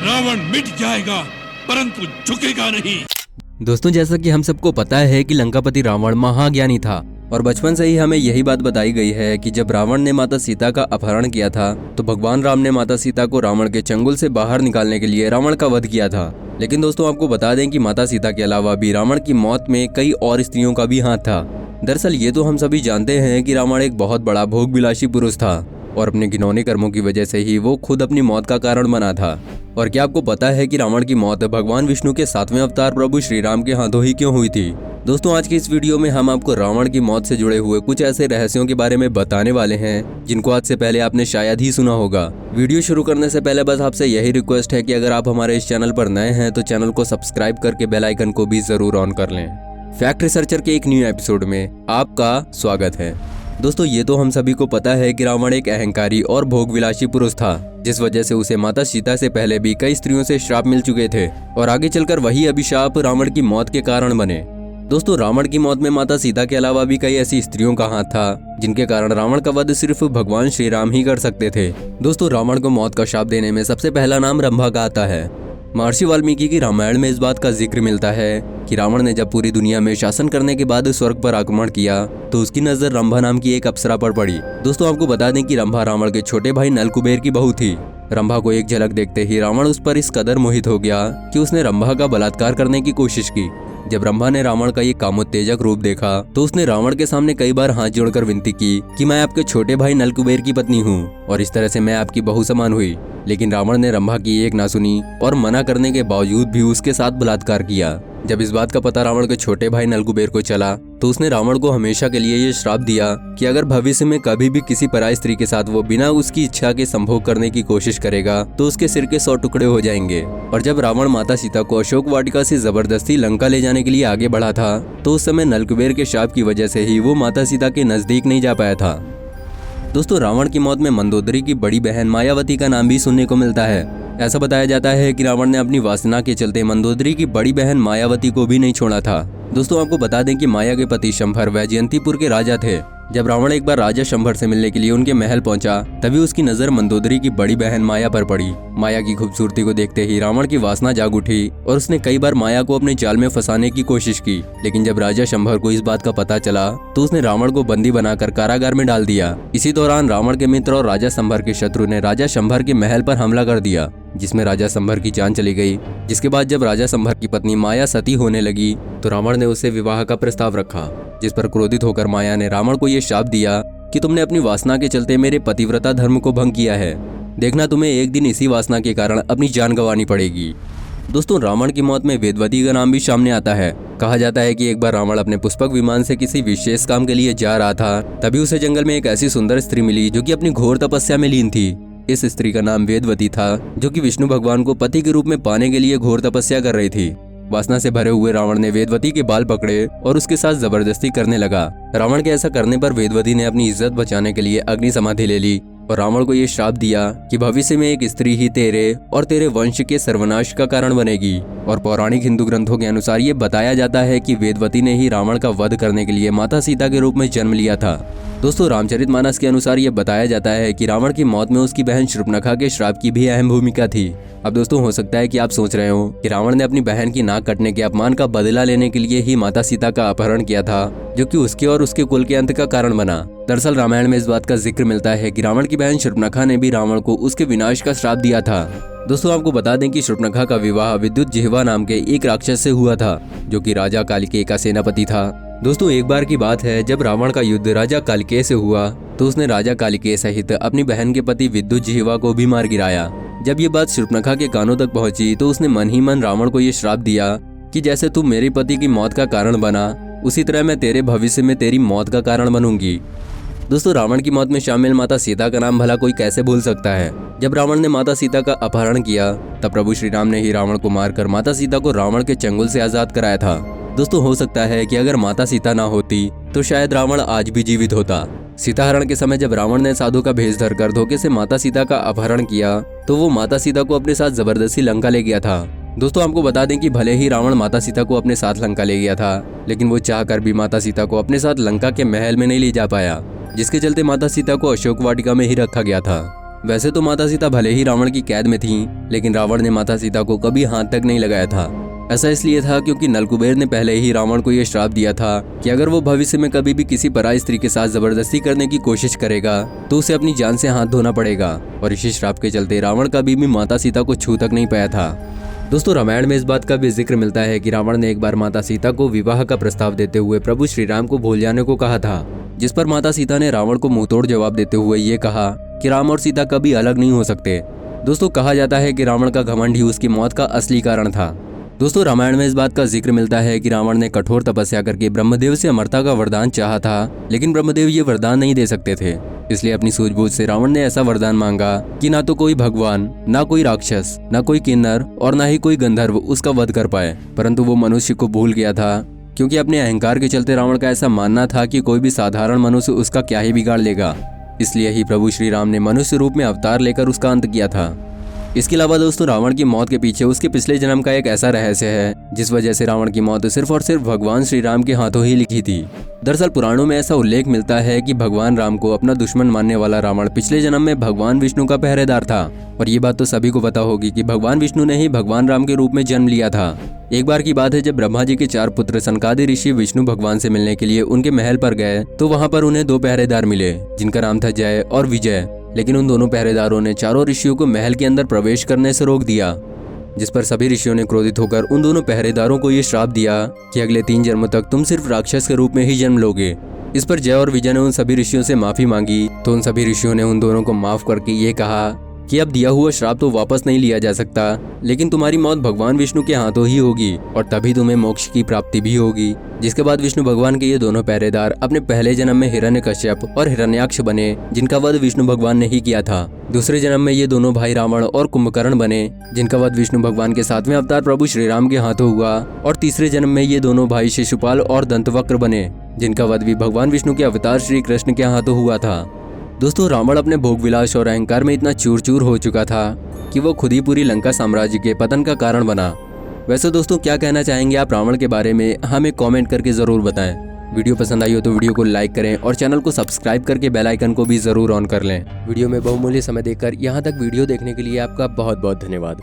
रावण मिट जाएगा परंतु झुकेगा नहीं। दोस्तों, जैसा कि हम सबको पता है कि लंकापति रावण महाज्ञानी था और बचपन से ही हमें यही बात बताई गई है कि जब रावण ने माता सीता का अपहरण किया था तो भगवान राम ने माता सीता को रावण के चंगुल से बाहर निकालने के लिए रावण का वध किया था। लेकिन दोस्तों, आपको बता दें कि माता सीता के अलावा भी रावण की मौत में कई और स्त्रियों का भी हाथ था। दरअसल ये तो हम सभी जानते हैं कि रावण एक बहुत बड़ा भोगविलासी पुरुष था और अपने घिनौने कर्मों की वजह से ही वो खुद अपनी मौत का कारण बना था। और क्या आपको पता है कि रावण की मौत भगवान विष्णु के 7वें अवतार प्रभु श्री राम के हाथों ही क्यों हुई थी? दोस्तों, आज की इस वीडियो में हम आपको रावण की मौत से जुड़े हुए कुछ ऐसे रहस्यों के बारे में बताने वाले हैं जिनको आज से पहले आपने शायद ही सुना होगा। वीडियो शुरू करने से पहले बस आपसे यही रिक्वेस्ट है कि अगर आप हमारे इस चैनल पर नए हैं तो चैनल को सब्सक्राइब करके बेल आइकन को भी जरूर ऑन कर लें। फैक्ट रिसर्चर के एक न्यू एपिसोड में आपका स्वागत है। दोस्तों, ये तो हम सभी को पता है कि रावण एक अहंकारी और भोगविलासी पुरुष था, जिस वजह से उसे माता सीता से पहले भी कई स्त्रियों से श्राप मिल चुके थे और आगे चलकर वही अभिशाप रावण की मौत के कारण बने। दोस्तों, रावण की मौत में माता सीता के अलावा भी कई ऐसी स्त्रियों का हाथ था जिनके कारण रावण का वध सिर्फ भगवान श्री राम ही कर सकते थे। दोस्तों, रावण को मौत का शाप देने में सबसे पहला नाम रंभा का आता है। महर्षि वाल्मीकि की रामायण में इस बात का जिक्र मिलता है कि रावण ने जब पूरी दुनिया में शासन करने के बाद स्वर्ग पर आक्रमण किया तो उसकी नजर रंभा नाम की एक अप्सरा पर पड़ी। दोस्तों, आपको बता दें कि रंभा रावण के छोटे भाई नलकुबेर की बहू थी। रंभा को एक झलक देखते ही रावण उस पर इस कदर मोहित हो गया कि उसने रंभा का बलात्कार करने की कोशिश की। जब रंभा ने रावण का ये कामोत्तेजक रूप देखा तो उसने रावण के सामने कई बार हाथ जोड़कर विनती की कि मैं आपके छोटे भाई नलकुबेर की पत्नी हूँ और इस तरह से मैं आपकी बहू समान हुई। लेकिन रावण ने रंभा की एक ना सुनी और मना करने के बावजूद भी उसके साथ बलात्कार किया। जब इस बात का पता रावण के छोटे भाई नलकुबेर को चला तो उसने रावण को हमेशा के लिए ये श्राप दिया कि अगर भविष्य में कभी भी किसी पराई स्त्री के साथ वो बिना उसकी इच्छा के संभोग करने की कोशिश करेगा तो उसके सिर के 100 टुकड़े हो जाएंगे। और जब रावण माता सीता को अशोक वाटिका से जबरदस्ती लंका ले जाने के लिए आगे बढ़ा था तो उस समय नलकुबेर के श्राप की वजह से ही वो माता सीता के नजदीक नहीं जा पाया था। दोस्तों, रावण की मौत में मंदोदरी की बड़ी बहन मायावती का नाम भी सुनने को मिलता है। ऐसा बताया जाता है कि रावण ने अपनी वासना के चलते मंदोदरी की बड़ी बहन मायावती को भी नहीं छोड़ा था। दोस्तों, आपको बता दें कि माया के पति शंभर वैजयंतीपुर के राजा थे। जब रावण एक बार राजा शंभर से मिलने के लिए उनके महल पहुंचा तभी उसकी नजर मंदोदरी की बड़ी बहन माया पर पड़ी। माया की खूबसूरती को देखते ही रावण की वासना जाग उठी और उसने कई बार माया को अपने जाल में फंसाने की कोशिश की। लेकिन जब राजा शंभर को इस बात का पता चला तो उसने रावण को बंदी बनाकर कारागार में डाल दिया। इसी दौरान रावण के मित्र और राजा शंभर के शत्रु ने राजा शंभर के महल पर हमला कर दिया जिसमें राजा शंभर की जान चली गई। जिसके बाद जब राजा शंभर की पत्नी माया सती होने लगी तो रावण ने उससे विवाह का प्रस्ताव रखा, जिस पर क्रोधित होकर माया ने रावण को ये शाप दिया कि तुमने अपनी वासना के चलते मेरे पतिव्रता धर्म को भंग किया है। देखना, तुम्हें एक दिन इसी वासना के कारण अपनी जान गंवानी पड़ेगी। दोस्तों, रावण की मौत में वेदवती का नाम भी सामने आता है। कहा जाता है कि एक बार रावण अपने पुष्पक विमान से किसी विशेष काम के लिए जा रहा था, तभी उसे जंगल में एक ऐसी सुंदर स्त्री मिली जो कि अपनी घोर तपस्या में लीन थी। इस स्त्री का नाम वेदवती था, जो कि विष्णु भगवान को पति के रूप में पाने के लिए घोर तपस्या कर रही थी। वासना से भरे हुए रावण ने वेदवती के बाल पकड़े और उसके साथ जबरदस्ती करने लगा। रावण के ऐसा करने पर वेदवती ने अपनी इज्जत बचाने के लिए अग्नि समाधि ले ली और रावण को ये श्राप दिया कि भविष्य में एक स्त्री ही तेरे और तेरे वंश के सर्वनाश का कारण बनेगी। और पौराणिक हिंदू ग्रंथों के अनुसार ये बताया जाता है कि वेदवती ने ही रावण का वध करने के लिए माता सीता के रूप में जन्म लिया था। दोस्तों, रामचरितमानस के अनुसार ये बताया जाता है कि रावण की मौत में उसकी बहन शूर्पणखा के श्राप की भी अहम भूमिका थी। अब दोस्तों, हो सकता है कि आप सोच रहे हो कि रावण ने अपनी बहन की नाक कटने के अपमान का बदला लेने के लिए ही माता सीता का अपहरण किया था, जो कि उसके और उसके कुल के अंत का कारण बना। दरअसल रामायण में इस बात का जिक्र मिलता है कि रावण की बहन शूर्पणखा ने भी रावण को उसके विनाश का श्राप दिया था। दोस्तों, आपको बता दें कि शूर्पणखा का विवाह विद्युत जिह्वा नाम के एक राक्षस से हुआ था, जो कि राजा कालिकेय का सेनापति था। दोस्तों, एक बार की बात है जब रावण का युद्ध राजा कालिकेय से हुआ तो उसने राजा कालिकेय सहित अपनी बहन के पति विद्युत जिह्वा को भी मार गिराया। जब ये बात शूर्पणखा के कानों तक पहुंची तो उसने मन ही मन रावण को ये श्राप दिया कि जैसे तू मेरे पति की मौत का कारण बना उसी तरह मैं तेरे भविष्य में तेरी मौत का कारण बनूंगी। दोस्तों, रावण की मौत में शामिल माता सीता का नाम भला कोई कैसे भूल सकता है। जब रावण ने माता सीता का अपहरण किया तब प्रभु श्री राम ने ही रावण को मारकर माता सीता को रावण के चंगुल से आजाद कराया था। दोस्तों, हो सकता है कि अगर माता सीता ना होती तो शायद रावण आज भी जीवित होता। सीताहरण के समय जब रावण ने साधु का भेष धरकर धोखे से माता सीता का अपहरण किया तो वो माता सीता को अपने साथ जबरदस्ती लंका ले गया था। दोस्तों, आपको बता दें कि भले ही रावण माता सीता को अपने साथ लंका ले गया था, लेकिन वो चाहकर भी माता सीता को अपने साथ लंका के महल में नहीं ले जा पाया, जिसके चलते माता सीता को अशोक वाटिका में ही रखा गया था। वैसे तो माता सीता भले ही रावण की कैद में थीं, लेकिन रावण ने माता सीता को कभी हाथ तक नहीं लगाया था। ऐसा इसलिए था क्योंकि नलकुबेर ने पहले ही रावण को यह श्राप दिया था कि अगर वो भविष्य में कभी भी किसी पराई स्त्री के साथ जबरदस्ती करने की कोशिश करेगा तो उसे अपनी जान से हाथ धोना पड़ेगा। और इसी श्राप के चलते रावण कभी भी माता सीता को छू तक नहीं पाया था। दोस्तों, रामायण में इस बात का भी जिक्र मिलता है कि रावण ने एक बार माता सीता को विवाह का प्रस्ताव देते हुए प्रभु श्री राम को भूल जाने को कहा था, जिस पर माता सीता ने रावण को मुंहतोड़ जवाब देते हुए ये कहा कि राम और सीता कभी अलग नहीं हो सकते। दोस्तों, कहा जाता है कि रावण का घमंड ही उसकी मौत का असली कारण था। दोस्तों, रामायण में इस बात का जिक्र मिलता है कि रावण ने कठोर तपस्या करके ब्रह्मदेव से अमरता का वरदान चाहा था, लेकिन ब्रह्मदेव ये वरदान नहीं दे सकते थे। इसलिए अपनी सूझबूझ से रावण ने ऐसा वरदान मांगा कि ना तो कोई भगवान, ना कोई राक्षस, ना कोई किन्नर और ना ही कोई गंधर्व उसका वध कर पाए। परंतु वो मनुष्य को भूल गया था, क्योंकि अपने अहंकार के चलते रावण का ऐसा मानना था कि कोई भी साधारण मनुष्य उसका क्या ही बिगाड़ लेगा। इसलिए ही प्रभु श्री राम ने मनुष्य रूप में अवतार लेकर उसका अंत किया था। इसके अलावा दोस्तों, रावण की मौत के पीछे उसके पिछले जन्म का एक ऐसा रहस्य है जिस वजह से रावण की मौत सिर्फ और सिर्फ भगवान श्री राम के हाथों ही लिखी थी। दरअसल पुराणों में ऐसा उल्लेख मिलता है कि भगवान राम को अपना दुश्मन मानने वाला रावण पिछले जन्म में भगवान विष्णु का पहरेदार था। और ये बात तो सभी को पता होगी कि भगवान विष्णु ने ही भगवान राम के रूप में जन्म लिया था। एक बार की बात है, जब ब्रह्मा जी के 4 पुत्र सनकादि ऋषि विष्णु भगवान से मिलने के लिए उनके महल पर गए तो वहाँ पर उन्हें 2 पहरेदार मिले, जिनका नाम था जय और विजय। लेकिन उन दोनों पहरेदारों ने चारों ऋषियों को महल के अंदर प्रवेश करने से रोक दिया, जिस पर सभी ऋषियों ने क्रोधित होकर उन दोनों पहरेदारों को ये श्राप दिया कि अगले 3 जन्मों तक तुम सिर्फ राक्षस के रूप में ही जन्म लोगे। इस पर जय और विजय ने उन सभी ऋषियों से माफी मांगी, तो उन सभी ऋषियों ने उन दोनों को माफ करके ये कहा कि अब दिया हुआ श्राप तो वापस नहीं लिया जा सकता, लेकिन तुम्हारी मौत भगवान विष्णु के हाथों ही होगी और तभी तुम्हें मोक्ष की प्राप्ति भी होगी। जिसके बाद विष्णु भगवान के ये दोनों पहरेदार अपने पहले जन्म में हिरण्यकश्यप और हिरण्याक्ष बने, जिनका वध विष्णु भगवान ने ही किया था। दूसरे जन्म में ये दोनों भाई रावण और कुंभकर्ण बने, जिनका वध विष्णु भगवान के 7वें अवतार प्रभु श्री राम के हाथों हुआ। और तीसरे जन्म में ये दोनों भाई शिशुपाल और दंतवक्र बने, जिनका वध भी भगवान विष्णु के अवतार श्री कृष्ण के हाथों हुआ था। दोस्तों, रावण अपने भोग विलास और अहंकार में इतना चूर चूर हो चुका था कि वो खुद ही पूरी लंका साम्राज्य के पतन का कारण बना। वैसे दोस्तों, क्या कहना चाहेंगे आप रावण के बारे में, हमें कमेंट करके जरूर बताएं। वीडियो पसंद आई हो तो वीडियो को लाइक करें और चैनल को सब्सक्राइब करके बेल आइकन को भी जरूर ऑन कर लें। वीडियो में बहुमूल्य समय देकर यहाँ तक वीडियो देखने के लिए आपका बहुत बहुत धन्यवाद।